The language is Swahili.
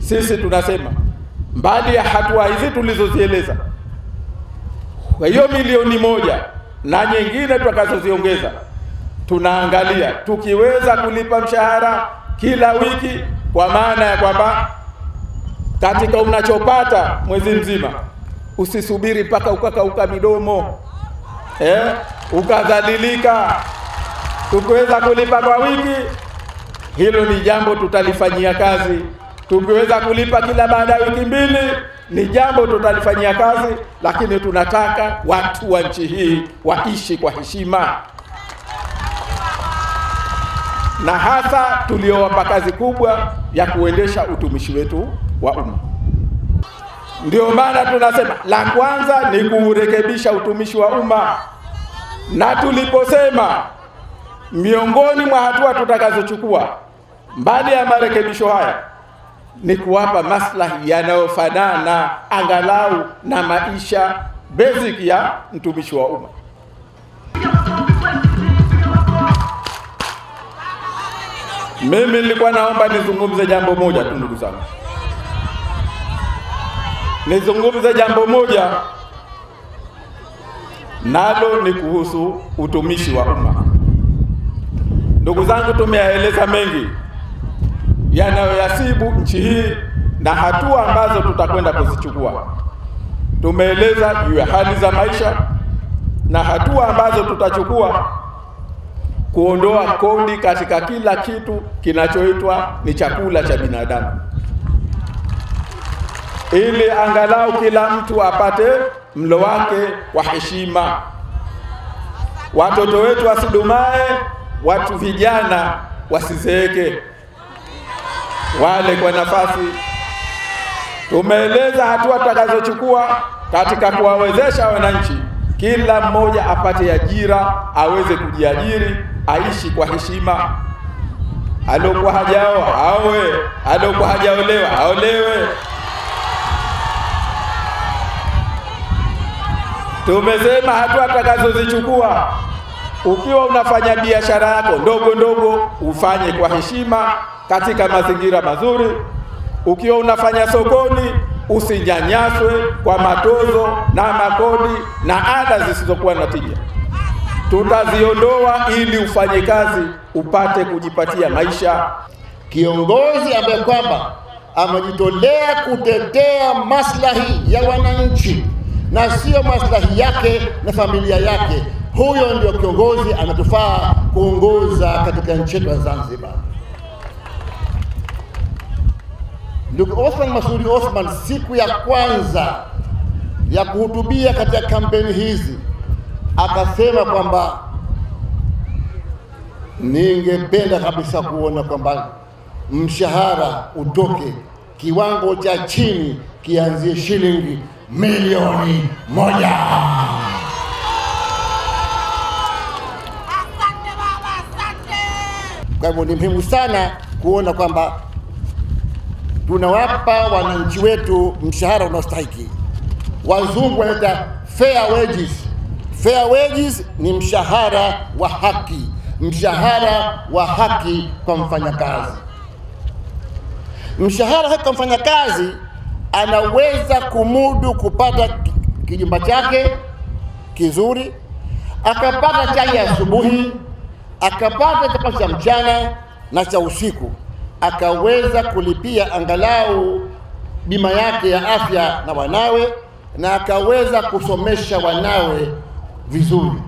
sisi tunasema mbali ya hatua hizi tulizozieleza, kwa hiyo milioni 1 na nyingine tutakazoziongeza, tunaangalia tukiweza kulipa mshahara kila wiki, kwa maana ya kwamba katika unachopata mwezi mzima usisubiri mpaka ukakauka midomo ukadhalilika. Tukiweza kulipa kwa wiki, hilo ni jambo tutalifanyia kazi. Tukiweza kulipa kila baada ya wiki 2, ni jambo tutalifanyia kazi. Lakini tunataka watu wa nchi hii waishi kwa heshima, na hasa tuliowapa kazi kubwa ya kuendesha utumishi wetu wa umma. Ndio maana tunasema la kwanza ni kurekebisha utumishi wa umma, na tuliposema miongoni mwa hatua tutakazochukua mbali ya marekebisho haya ni kuwapa maslahi yanayofanana angalau na maisha basic ya mtumishi wa umma. Mimi nilikuwa naomba nizungumze jambo moja tu, ndugu zangu. Nizungumze jambo moja, nalo ni kuhusu utumishi wa umma. Ndugu zangu, tumeyaeleza mengi yanayoyasibu nchi hii na hatua ambazo tutakwenda kuzichukua. Tumeeleza juu ya hali za maisha na hatua ambazo tutachukua kuondoa kodi katika kila kitu kinachoitwa ni chakula cha binadamu, ili angalau kila mtu apate mlo wake kwa heshima. Watoto wetu wasidumae, watu vijana wasizeeke, wale kwa nafasi. Tumeeleza hatua tutakazochukua katika kuwawezesha wananchi, kila mmoja apate ajira, aweze kujiajiri, aishi kwa heshima. Aliokuwa hajaoa aoe, aliokuwa hajaolewa aolewe. Tumesema hatua tutakazozichukua, ukiwa unafanya biashara yako ndogo ndogo ufanye kwa heshima katika mazingira mazuri. Ukiwa unafanya sokoni usinyanyaswe kwa matozo na makodi na ada zisizokuwa na tija. Tutaziondoa ili ufanye kazi upate kujipatia maisha. Kiongozi ambaye kwamba amejitolea kutetea maslahi ya wananchi na sio maslahi yake na familia yake, huyo ndio kiongozi anatufaa kuongoza katika nchi yetu ya Zanzibar. Ndugu Othman Masoud Othman, siku ya kwanza ya kuhutubia katika kampeni hizi, akasema kwamba ningependa kabisa kuona kwamba mshahara utoke kiwango cha chini kianzie shilingi milioni 1. Kwa hivyo ni muhimu sana kuona kwamba tunawapa wananchi wetu mshahara unaostahili. Wazungu wanaita fair wages. Fair wages ni mshahara wa haki, mshahara wa haki kwa mfanyakazi. Mshahara haki kwa mfanyakazi anaweza kumudu kupata kijumba chake kizuri, akapata chai ya asubuhi, akapata chakula cha mchana na cha usiku, akaweza kulipia angalau bima yake ya afya na wanawe, na akaweza kusomesha wanawe vizuri.